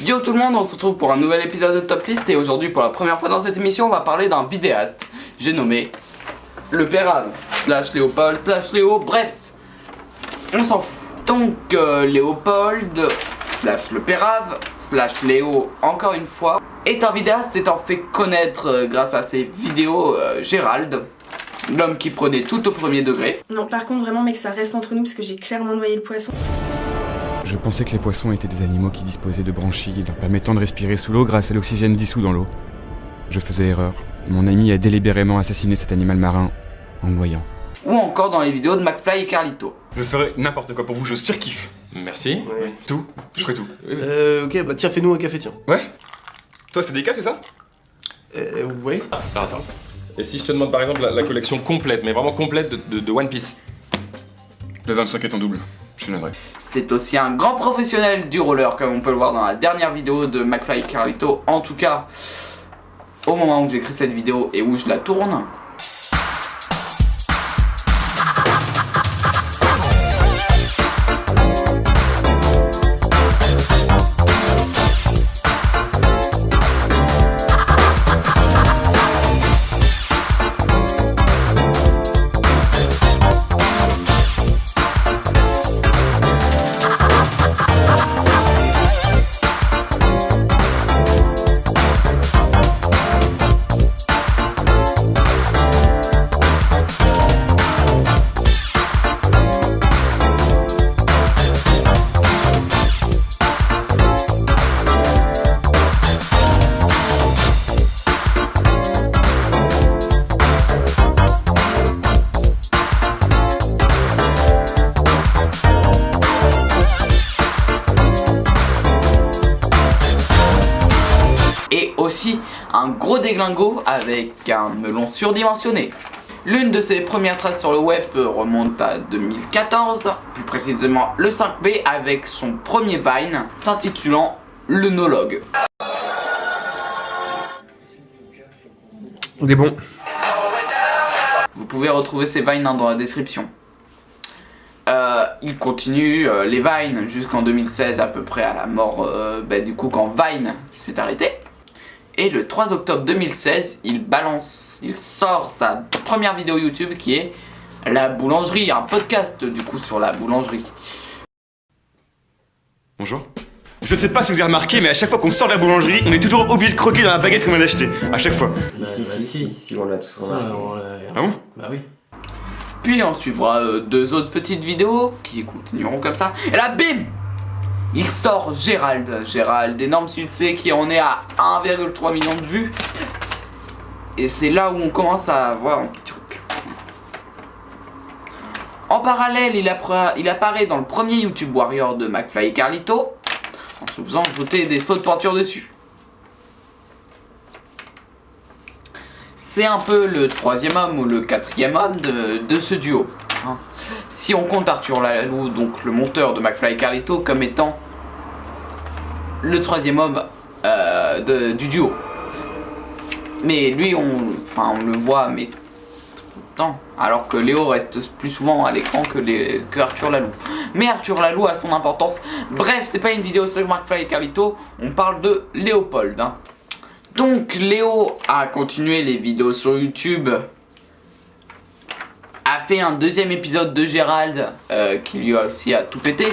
Yo tout le monde, on se retrouve pour un nouvel épisode de Top List et aujourd'hui pour la première fois dans cette émission on va parler d'un vidéaste. J'ai nommé le Pérave, slash Léopold, slash Léo, bref, on s'en fout. Donc Léopold, slash le Pérave, slash Léo encore une fois, est un vidéaste s'étant fait connaître grâce à ses vidéos Gérald, l'homme qui prenait tout au premier degré. Non, par contre, vraiment, mec, ça reste entre nous parce que j'ai clairement noyé le poisson. Je pensais que les poissons étaient des animaux qui disposaient de branchies leur permettant de respirer sous l'eau grâce à l'oxygène dissous dans l'eau. Je faisais erreur. Mon ami a délibérément assassiné cet animal marin en le noyant. Ou encore dans les vidéos de McFly et Carlito. Je ferai n'importe quoi pour vous, je surkiffe. Merci. Ouais. Tout. Je ferai tout. Ok, bah tiens, fais-nous un café, tiens. Ouais. Toi, c'est des cas, c'est ça? Ouais. Attends. Et si je te demande par exemple la collection complète, mais vraiment complète de One Piece? Le 25 est en double. Je suis navré. C'est aussi un grand professionnel du roller comme on peut le voir dans la dernière vidéo de McFly et Carlito. En tout cas, au moment où j'écris cette vidéo et où je la tourne. Aussi un gros déglingo avec un melon surdimensionné. L'une de ses premières traces sur le web remonte à 2014, plus précisément le 5B avec son premier Vine s'intitulant Le Nologue. Il est bon. Vous pouvez retrouver ces Vines dans la description. Il continue les Vines jusqu'en 2016 à peu près à la mort du coup quand Vine s'est arrêté. Et le 3 octobre 2016, il sort sa première vidéo YouTube qui est La Boulangerie, un podcast du coup sur la boulangerie. Bonjour. Je sais pas si vous avez remarqué, mais à chaque fois qu'on sort de la boulangerie, on est toujours obligé de croquer dans la baguette qu'on vient d'acheter. À chaque fois. Si, on l'a tous remarqué. Ah bon? Bah oui. Puis on suivra deux autres petites vidéos qui continueront comme ça. Et là, bim! Il sort Gérald, énorme succès qui en est à 1,3 million de vues. Et c'est là où on commence à voir un petit truc. En parallèle, il apparaît dans le premier YouTube Warrior de McFly et Carlito, en se faisant jeter des sauts de peinture dessus. C'est un peu le troisième homme ou le quatrième homme de ce duo. Si on compte Arthur Lalou, donc le monteur de McFly et Carlito, comme étant le troisième homme du duo. Mais lui, on le voit mais tout le temps, alors que Léo reste plus souvent à l'écran que Arthur Lalou. Mais Arthur Lalou a son importance. Bref, c'est pas une vidéo sur McFly et Carlito, on parle de Léopold. Donc Léo a continué les vidéos sur YouTube, a fait un deuxième épisode de Gérald qui lui aussi a tout pété.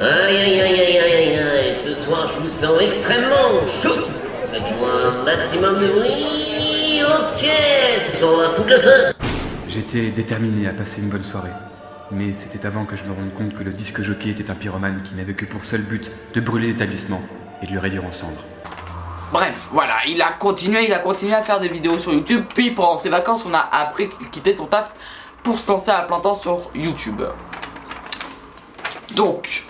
Aïe, ce soir je vous sens extrêmement chaud. Faites-moi un maximum de bruit. Ok, ce soir on va foutre le feu. J'étais déterminé à passer une bonne soirée. Mais c'était avant que je me rende compte que le disque jockey était un pyromane qui n'avait que pour seul but de brûler l'établissement et de le réduire en cendres. Bref, voilà, il a continué à faire des vidéos sur YouTube. Puis pendant ses vacances, on a appris qu'il quittait son taf pour se lancer à plein temps sur YouTube. Donc,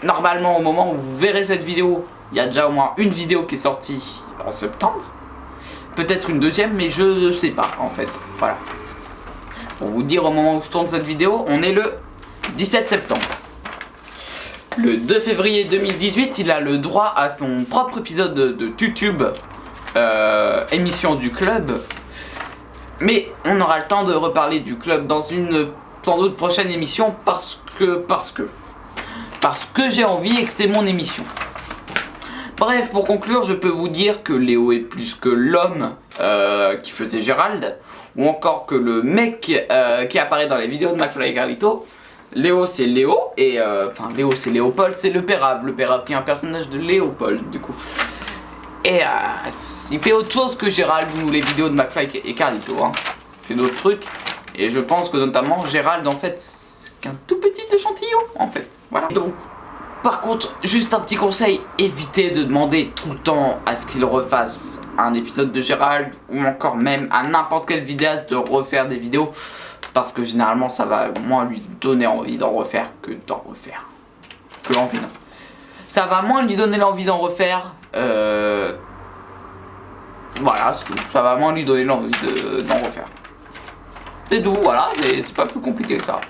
normalement au moment où vous verrez cette vidéo, il y a déjà au moins une vidéo qui est sortie en septembre. Peut-être une deuxième, mais je ne sais pas en fait. Voilà. Pour vous dire au moment où je tourne cette vidéo, on est le 17 septembre. Le 2 février 2018, il a le droit à son propre épisode de YouTube, émission du club. Mais on aura le temps de reparler du club dans une sans doute prochaine émission parce que j'ai envie et que c'est mon émission. Bref, pour conclure, je peux vous dire que Léo est plus que l'homme qui faisait Gérald, ou encore que le mec qui apparaît dans les vidéos de McFly et Carlito. Léo c'est Léo, et Léo c'est Léopold, c'est le Pérave qui est un personnage de Léopold du coup. Et il fait autre chose que Gérald ou les vidéos de McFly et Carlito, hein. Il fait d'autres trucs, et je pense que notamment Gérald en fait, c'est qu'un tout petit échantillon en fait, voilà. Donc, par contre, juste un petit conseil, évitez de demander tout le temps à ce qu'il refasse un épisode de Gérald, ou encore même à n'importe quel vidéaste de refaire des vidéos, parce que généralement ça va moins lui donner envie d'en refaire que d'en refaire. Que l'envie, non. Ça va moins lui donner l'envie d'en refaire, voilà, c'est tout. Ça va moins lui donner l'envie d'en refaire. C'est tout, voilà, c'est pas plus compliqué que ça.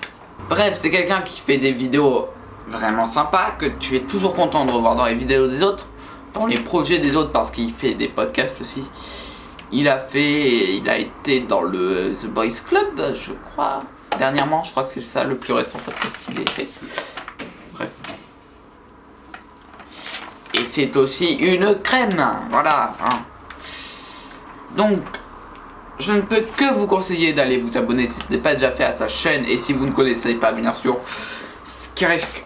Bref, c'est quelqu'un qui fait des vidéos vraiment sympa, que tu es toujours content de revoir dans les vidéos des autres, dans les projets des autres, parce qu'il fait des podcasts aussi. Il a été dans le The Boys Club, je crois, dernièrement. Je crois que c'est ça le plus récent podcast qu'il ait fait. Bref. Et c'est aussi une crème, voilà. Hein. Donc, je ne peux que vous conseiller d'aller vous abonner si ce n'est pas déjà fait à sa chaîne, et si vous ne connaissez pas, bien sûr, ce qui risque,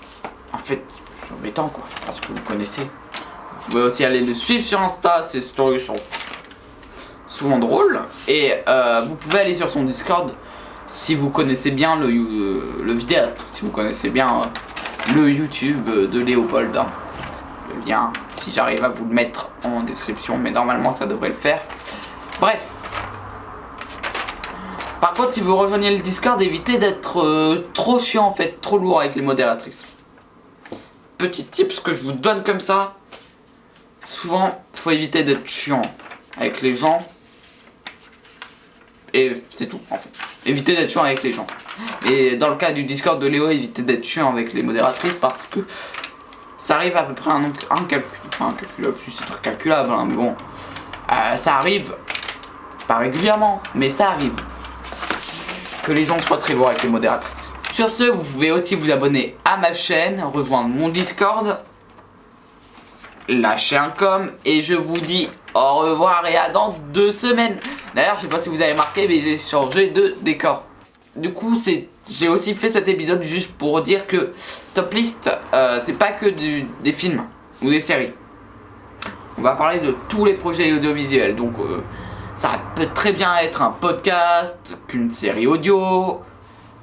en fait, c'est embêtant quoi, je pense que vous connaissez. Vous pouvez aussi aller le suivre sur Insta, ses stories sont souvent drôles, et vous pouvez aller sur son Discord si vous connaissez bien le vidéaste, si vous connaissez bien le YouTube de Léopold. Hein. Le lien, si j'arrive à vous le mettre en description, mais normalement ça devrait le faire. Bref. Par contre, si vous rejoignez le Discord, évitez d'être trop chiant en fait, trop lourd avec les modératrices. Petit tips que je vous donne comme ça, souvent il faut éviter d'être chiant avec les gens. Et c'est tout en fait. Évitez d'être chiant avec les gens. Et dans le cas du Discord de Léo, évitez d'être chiant avec les modératrices parce que ça arrive à peu près incalculable. C'est très calculable, hein, mais bon. Ça arrive, pas régulièrement, mais ça arrive. Que les gens soient très bons avec les modératrices. Sur ce, vous pouvez aussi vous abonner à ma chaîne, rejoindre mon Discord, lâcher un com, et je vous dis au revoir et à dans 2 semaines. D'ailleurs, je sais pas si vous avez remarqué, mais j'ai changé de décor. Du coup, j'ai aussi fait cet épisode juste pour dire que Top List, c'est pas que des films ou des séries. On va parler de tous les projets audiovisuels. Donc, ça peut très bien être un podcast, qu'une série audio,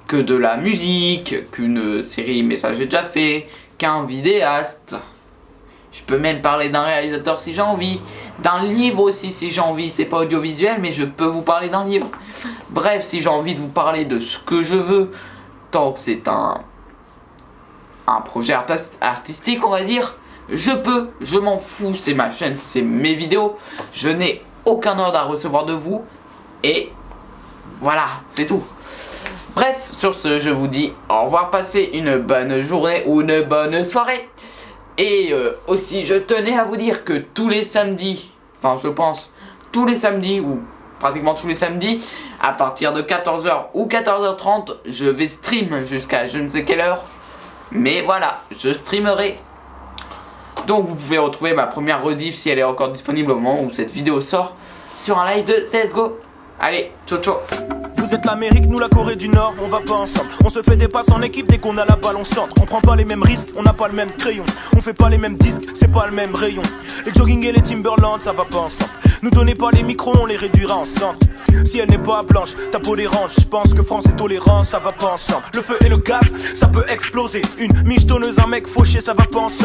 que de la musique, qu'une série mais ça j'ai déjà fait, qu'un vidéaste. Je peux même parler d'un réalisateur si j'ai envie, d'un livre aussi si j'ai envie, c'est pas audiovisuel mais je peux vous parler d'un livre. Bref, si j'ai envie de vous parler de ce que je veux, tant que c'est un projet artistique on va dire, je m'en fous, c'est ma chaîne, c'est mes vidéos, je n'ai aucun ordre à recevoir de vous, et voilà, c'est tout. Bref, sur ce, je vous dis au revoir, passez une bonne journée ou une bonne soirée. Et aussi, je tenais à vous dire que tous les samedis, enfin je pense, tous les samedis, ou pratiquement tous les samedis, à partir de 14h ou 14h30, je vais stream jusqu'à je ne sais quelle heure. Mais voilà, je streamerai. Donc vous pouvez retrouver ma première rediff si elle est encore disponible au moment où cette vidéo sort sur un live de CSGO. Allez, ciao ciao. Vous êtes l'Amérique, nous la Corée du Nord, on va pas ensemble. On se fait des passes en équipe dès qu'on a la balle, on centre. On prend pas les mêmes risques, on n'a pas le même crayon. On fait pas les mêmes disques, c'est pas le même rayon. Les jogging et les Timberland, ça va pas ensemble. Nous donnez pas les micros, on les réduira en cendres. Si elle n'est pas blanche, ta peau dérange. Je pense que France est tolérant, ça va pas ensemble. Le feu et le gaz, ça peut exploser. Une michetonneuse, un mec fauché, ça va pas ensemble.